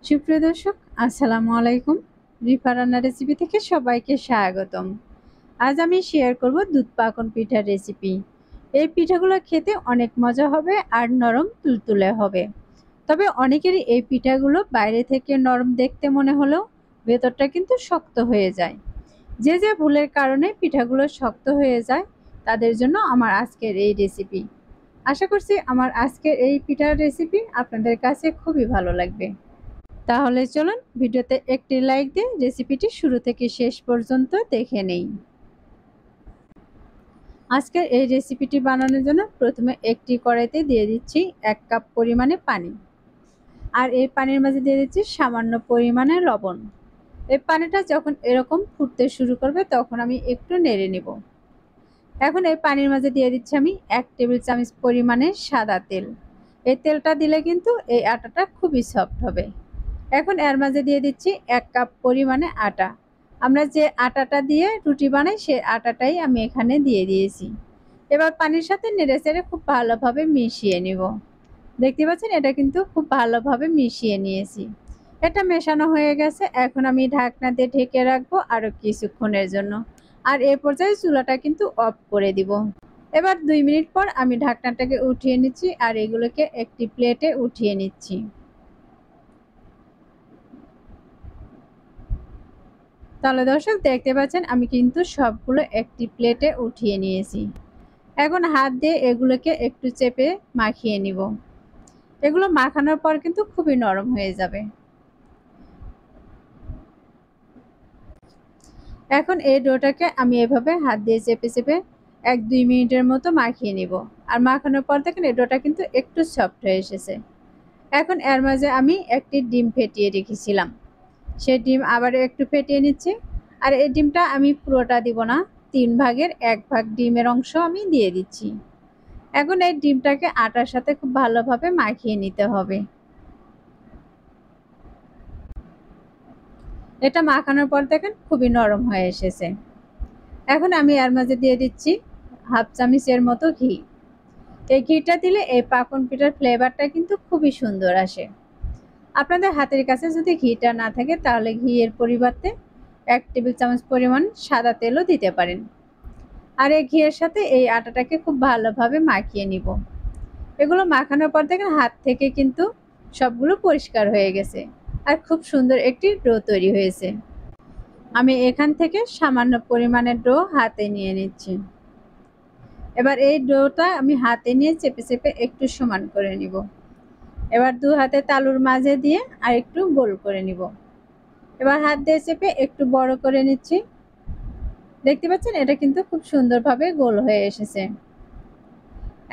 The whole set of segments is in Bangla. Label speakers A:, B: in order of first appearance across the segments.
A: সুপ্রিয় দর্শক, আসসালামু আলাইকুম। রিফা রান্না রেসিপি থেকে সবাইকে স্বাগতম। আজ আমি শেয়ার করব দুধ পাকন পিঠার রেসিপি। এই পিঠাগুলো খেতে অনেক মজা হবে আর নরম তুলতুলে হবে। তবে অনেকেরই এই পিঠাগুলো বাইরে থেকে নরম দেখতে মনে হলেও ভেতরটা কিন্তু শক্ত হয়ে যায়। যে যে ভুলের কারণে পিঠাগুলো শক্ত হয়ে যায় তাদের জন্য আমার আজকের এই রেসিপি। আশা করছি আমার আজকের এই পিঠার রেসিপি আপনাদের কাছে খুবই ভালো লাগবে। তাহলে চলুন ভিডিওতে একটি লাইক দিয়ে রেসিপিটি শুরু থেকে শেষ পর্যন্ত দেখে নেই। আজকের এই রেসিপিটি বানানোর জন্য প্রথমে একটি কড়াইতে দিয়ে দিচ্ছি 1 কাপ পরিমাণে পানি। আর এই পানির মাঝে দিয়ে দিচ্ছি সামান্য পরিমাণে লবণ। এই পানিটা যখন এরকম ফুটতে শুরু করবে তখন আমি একটু নেড়ে নেব। এখন এই পানির মাঝে দিয়ে দিচ্ছি আমি 1 টেবিল চামচ পরিমাণে সাদা তেল। এই তেলটা দিলে কিন্তু এই আটাটা খুবই সফট হবে। এখন এর মাঝে দিয়ে দিচ্ছি 1 কাপ পরিমাণে আটা। আমরা যে আটাটা দিয়ে রুটি বানাই সেই আটাটাই আমি এখানে দিয়ে দিয়েছি। এবার পানির সাথে নেড়েচেড়ে খুব ভালোভাবে মিশিয়ে নিব। দেখতে পাচ্ছেন এটা কিন্তু খুব ভালোভাবে মিশিয়ে নিয়েছি। এটা মেশানো হয়ে গেছে। এখন আমি ঢাকনা দিয়ে ঢেকে রাখবো আরও কিছুক্ষণের জন্য। আর এ পর্যায়ে চুলাটা কিন্তু অফ করে দিব। এবার 2 মিনিট পর আমি ঢাকনাটাকে উঠিয়ে নিচ্ছি আর এগুলোকে একটি প্লেটে উঠিয়ে নিচ্ছি। তাহলে দর্শক দেখতে পাচ্ছেন আমি কিন্তু সবগুলো একটি প্লেটে উঠিয়ে নিয়েছি। এখন হাত দিয়ে এগুলোকে একটু চেপে মাখিয়ে নিব। এগুলো মাখানোর পর কিন্তু খুবই নরম হয়ে যাবে। এখন এই ডোটাকে আমি এভাবে হাত দিয়ে চেপে চেপে 1-2 মিনিটের মতো মাখিয়ে নিব। আর মাখানোর পর দেখেন এই ডোটা কিন্তু একটু সফট হয়ে এসেছে। এখন এর মাঝে আমি একটি ডিম ফেটিয়ে রেখেছিলাম। সেই ডিম আবারও একটু ফেটিয়ে নিচ্ছি। আর এই ডিমটা আমি পুরোটা দিব না, 3 ভাগের 1 ভাগ ডিমের অংশ আমি দিয়ে দিচ্ছি। এখন এই ডিমটাকে আটার সাথে খুব ভালোভাবে মাখিয়ে নিতে হবে। এটা মাখানোর পর দেখেন খুবই নরম হয়ে এসেছে। এখন আমি এর মাঝে দিয়ে দিচ্ছি হাফ চামচের মতো ঘি। এই ঘিটা দিলে এই পাকন পিঠার ফ্লেভারটা কিন্তু খুবই সুন্দর আসে। আপনাদের হাতের কাছে যদি ঘিটা না থাকে তাহলে ঘিয়ের পরিবর্তে 1 টেবিল চামচ পরিমাণ সাদা তেলও দিতে পারেন। আর এই ঘিয়ের সাথে এই আটাটাকে খুব ভালোভাবে মাখিয়ে নিব। এগুলো মাখানোর পর দেখেন হাত থেকে কিন্তু সবগুলো পরিষ্কার হয়ে গেছে আর খুব সুন্দর একটি ডো তৈরি হয়েছে। আমি এখান থেকে সামান্য পরিমাণের ডো হাতে নিয়ে নিচ্ছি। এবার এই ডোটা আমি হাতে নিয়ে চেপে চেপে একটু সমান করে নিব। এবার 2 হাতে তালুর মাঝে দিয়ে আর একটু গোল করে নিব। এবার হাত দিয়ে চেপে একটু বড় করে নিচ্ছি। দেখতে পাচ্ছেন এটা কিন্তু খুব সুন্দরভাবে গোল হয়ে এসেছে।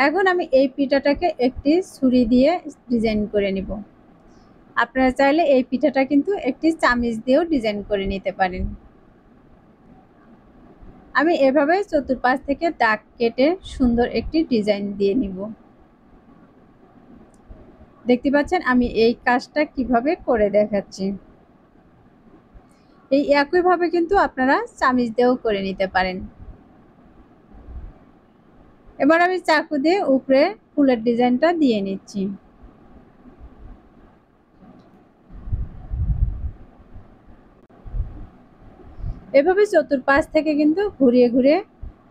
A: এখন আমি এই পিঠাটাকে একটি ছুরি দিয়ে ডিজাইন করে নিব। আপনারা চাইলে এই পিঠাটা কিন্তু একটি চামিচ দিয়েও ডিজাইন করে নিতে পারেন। আমি এভাবে চতুর্পাশ থেকে দাগ কেটে সুন্দর একটি ডিজাইন দিয়ে নিব। দেখতে পাচ্ছেন আমি এই কাজটা কিভাবে করে দেখাচ্ছি। এই একইভাবে কিন্তু আপনারা চামিচ দিয়েও করে নিতে পারেন। এবার আমি চাকু দিয়ে উপরে ফুলের ডিজাইনটা দিয়ে নিচ্ছি। এভাবে চতুর্পাশ থেকে কিন্তু ঘুরিয়ে ঘুরিয়ে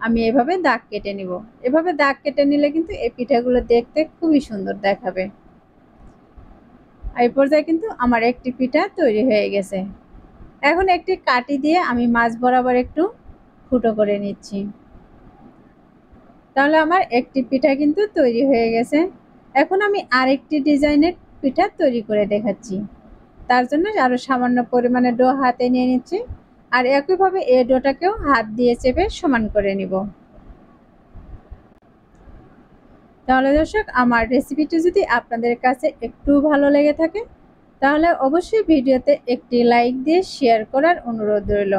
A: আমি এভাবে দাগ কেটে নিব। এভাবে দাগ কেটে নিলে কিন্তু এই পিঠাগুলো দেখতে খুবই সুন্দর দেখাবে। এই পর্যায়ে কিন্তু আমার একটি পিঠা তৈরি হয়ে গেছে। এখন একটি কাঠি দিয়ে আমি মাঝ বরাবর একটু ফুটো করে নিচ্ছি। তাহলে আমার একটি পিঠা কিন্তু তৈরি হয়ে গেছে। এখন আমি আরেকটি ডিজাইনের পিঠা তৈরি করে দেখাচ্ছি। তার জন্য আরও সামান্য পরিমাণে ডো হাতে নিয়ে নিচ্ছি। আর একইভাবে এই ডোটাকেও হাত দিয়ে চেপে সমান করে নিব। তাহলে দর্শক আমার রেসিপিটি যদি আপনাদের কাছে একটু ভালো লেগে থাকে তাহলে অবশ্যই ভিডিওতে একটি লাইক দিয়ে শেয়ার করার অনুরোধ রইল।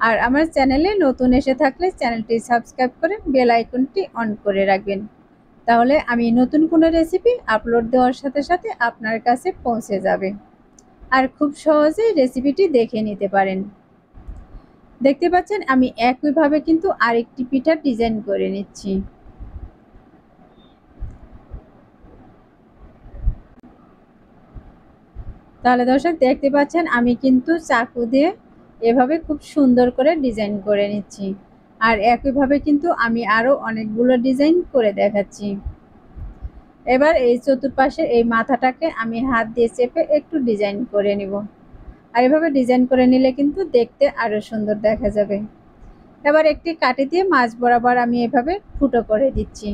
A: আর আমার চ্যানেলে নতুন এসে থাকলে চ্যানেলটি সাবস্ক্রাইব করে বেল আইকনটি অন করে রাখবেন। তাহলে আমি নতুন কোনো রেসিপি আপলোড দেওয়ার সাথে সাথে আপনার কাছে পৌঁছে যাবে। আর খুব সহজেই রেসিপিটি দেখে নিতে পারেন। দেখতে পাচ্ছেন আমি একইভাবে কিন্তু আরেকটি পিঠা ডিজাইন করে নিচ্ছি। তাহলে দর্শক দেখতে পাচ্ছেন আমি কিন্তু চাকু দিয়ে এভাবে খুব সুন্দর করে ডিজাইন করে নিচ্ছি। আর একইভাবে কিন্তু আমি আরো অনেকগুলো ডিজাইন করে দেখাচ্ছি। এবার এই চতুর্পাশে এই মাথাটাকে আমি হাত দিয়ে চেপে একটু ডিজাইন করে নিব। আর এভাবে ডিজাইন করে নিলে কিন্তু দেখতে আরো সুন্দর দেখা যাবে। এবার একটি কাঠি দিয়ে মাঝ বরাবর আমি এভাবে ফুটো করে দিচ্ছি।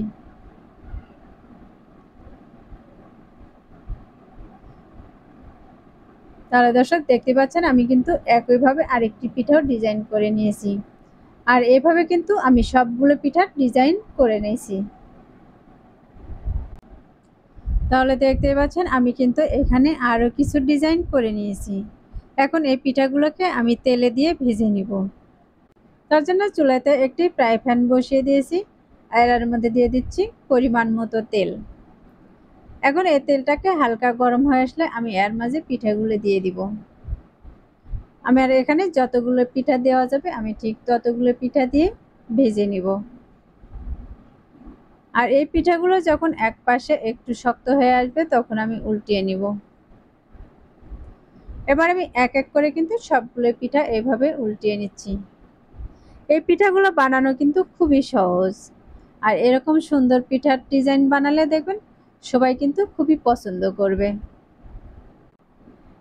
A: তাহলে দর্শক দেখতে পাচ্ছেন আমি কিন্তু একইভাবে আরেকটি পিঠাও ডিজাইন করে নিয়েছি। আর এভাবে কিন্তু আমি সবগুলো পিঠার ডিজাইন করে নিয়েছি। তাহলে দেখতে পাচ্ছেন আমি কিন্তু এখানে আরো কিছু ডিজাইন করে নিয়েছি। এখন এই পিঠাগুলোকে আমি তেলে দিয়ে ভেজে নিব। তার জন্য চুলাতে একটি ফ্রাই প্যান বসিয়ে দিয়েছি আর এর মধ্যে দিয়ে দিচ্ছি পরিমাণ মতো তেল। এখন এই তেলটাকে হালকা গরম হয়ে আসলে আমি এর মাঝে পিঠাগুলো দিয়ে দিব। আমি আর এখানে যতগুলো পিঠা দেওয়া যাবে আমি ঠিক ততগুলো পিঠা দিয়ে ভেজে নিব। আর এই পিঠাগুলো যখন এক পাশে একটু শক্ত হয়ে আসবে তখন আমি উল্টিয়ে নিব। এবার আমি এক এক করে কিন্তু সবগুলো পিঠা এভাবে উল্টিয়ে নিচ্ছি। এই পিঠাগুলো বানানো কিন্তু খুবই সহজ। আর এরকম সুন্দর পিঠার ডিজাইন বানালে দেখবেন সবাই কিন্তু খুবই পছন্দ করবে।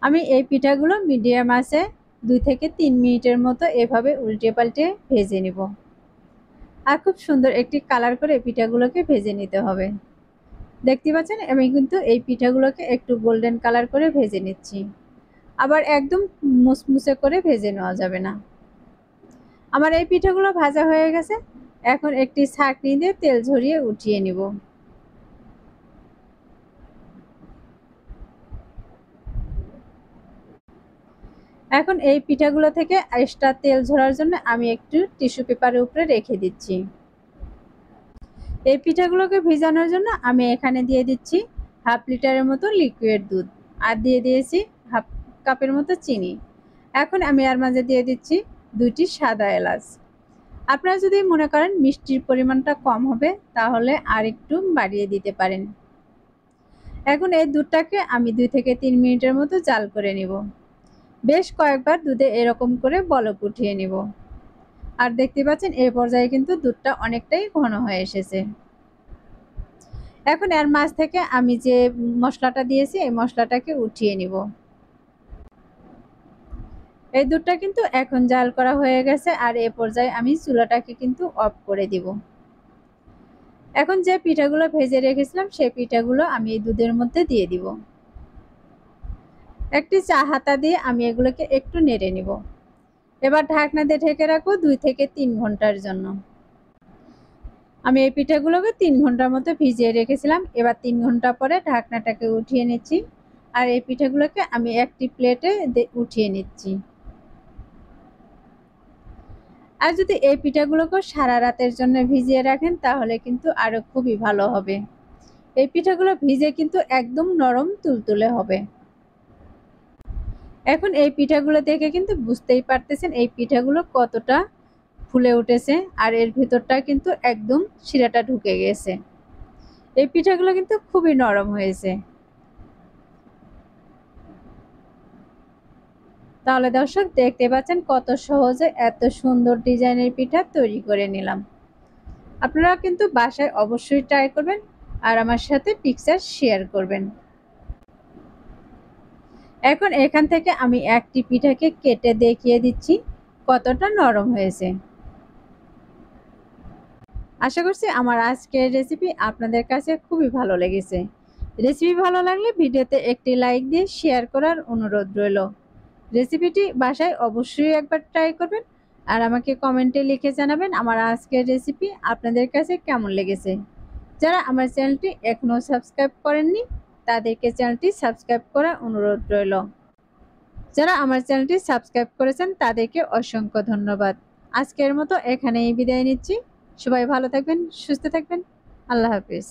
A: আমি এই পিঠাগুলো মিডিয়াম আঁচে 2 থেকে 3 মিনিটের মতো এভাবে উল্টে পাল্টে ভেজে নিব। আর খুব সুন্দর একটি কালার করে পিঠাগুলোকে ভেজে নিতে হবে। দেখতে পাচ্ছেন আমি কিন্তু এই পিঠাগুলোকে একটু গোল্ডেন কালার করে ভেজে নিচ্ছি। আবার একদম মুসমুসে করে ভেজে নেওয়া যাবে না। আমার এই পিঠাগুলো ভাজা হয়ে গেছে। এখন একটি ছাঁকনি দিয়ে তেল ঝরিয়ে উঠিয়ে নিব। এখন এই পিঠাগুলো থেকে এক্সট্রা তেল ঝরার জন্য আমি একটু টিস্যু পেপারের উপরে রেখে দিচ্ছি। এই পিঠাগুলোকে ভিজানোর জন্য আমি এখানে দিয়ে দিচ্ছি 1/2 লিটারের মতো লিকুইড দুধ আর দিয়ে দিয়েছি 1/2 কাপের মতো চিনি। এখন আমি এর মাঝে দিয়ে দিচ্ছি 2টি সাদা এলাচ। আপনারা যদি মনে করেন মিষ্টির পরিমাণটা কম হবে তাহলে আর একটু বাড়িয়ে দিতে পারেন। এখন এই দুধটাকে আমি 2 থেকে 3 মিনিটের মতো জাল করে নিব। বেশ কয়েকবার দুধে এরকম করে বলক উঠিয়ে নিব। আর দেখতে পাচ্ছেন এই পর্যায়ে কিন্তু দুধটা অনেকটাই ঘন হয়ে এসেছে। এখন এর মাঝ থেকে আমি যে মশলাটা দিয়েছি এই মশলাটাকে উঠিয়ে নিব। এই দুধটা কিন্তু এখন জাল করা হয়ে গেছে আর এই পর্যায়ে আমি চুলাটাকে কিন্তু অফ করে দিব। এখন যে পিঠাগুলো ভেজে রেখেছিলাম সেই পিঠাগুলো আমি এই দুধের মধ্যে দিয়ে দিব। একটি চা হাতা দিয়ে আমি এগুলোকে একটু নেড়ে নিব। এবার ঢাকনা দিয়ে ঢেকে রাখবো 2 থেকে 3 ঘন্টার জন্য। আমি এই পিঠাগুলোকে 3 ঘন্টার মতো ভিজিয়ে রেখেছিলাম। এবার 3 ঘন্টা পরে ঢাকনাটাকে উঠিয়ে নিচ্ছি আর এই পিঠাগুলোকে আমি একটি প্লেটে উঠিয়ে নিচ্ছি। আর যদি এই পিঠাগুলোকে সারা রাতের জন্য ভিজিয়ে রাখেন তাহলে কিন্তু আরো খুবই ভালো হবে। এই পিঠাগুলো ভিজে কিন্তু একদম নরম তুলতুলে হবে। এখন এই পিঠাগুলো দেখে কিন্তু বুঝতেই পারতেছেন এই পিঠাগুলো কতটা ফুলে উঠেছে আর এর ভিতরটা কিন্তু একদম শিরাটা ঢুকে গেছে। এই পিঠাগুলো কিন্তু খুবই নরম হয়েছে। তাহলে দর্শক দেখতে পাচ্ছেন কত সহজে এত সুন্দর ডিজাইনের পিঠা তৈরি করে নিলাম। আপনারা কিন্তু বাসায় অবশ্যই ট্রাই করবেন আর আমার সাথে পিকচার শেয়ার করবেন। এখন এখান থেকে আমি একটি পিঠাকে কেটে দেখিয়ে দিচ্ছি কতটা নরম হয়েছে। আশা করছি আমার আজকের রেসিপি আপনাদের কাছে খুবই ভালো লেগেছে। রেসিপি ভালো লাগলে ভিডিওতে একটি লাইক দিয়ে শেয়ার করার অনুরোধ রইল। রেসিপিটি বাসায় অবশ্যই একবার ট্রাই করবেন আর আমাকে কমেন্টে লিখে জানাবেন আমার আজকের রেসিপি আপনাদের কাছে কেমন লেগেছে। যারা আমার চ্যানেলটি এখনও সাবস্ক্রাইব করেননি তাদেরকে চ্যানেলটি সাবস্ক্রাইব করার অনুরোধ রইল। যারা আমার চ্যানেলটি সাবস্ক্রাইব করেছেন তাদেরকে অসংখ্য ধন্যবাদ। আজকের মতো এখানেই বিদায় নিচ্ছি। সবাই ভালো থাকবেন, সুস্থ থাকবেন। আল্লাহ হাফেজ।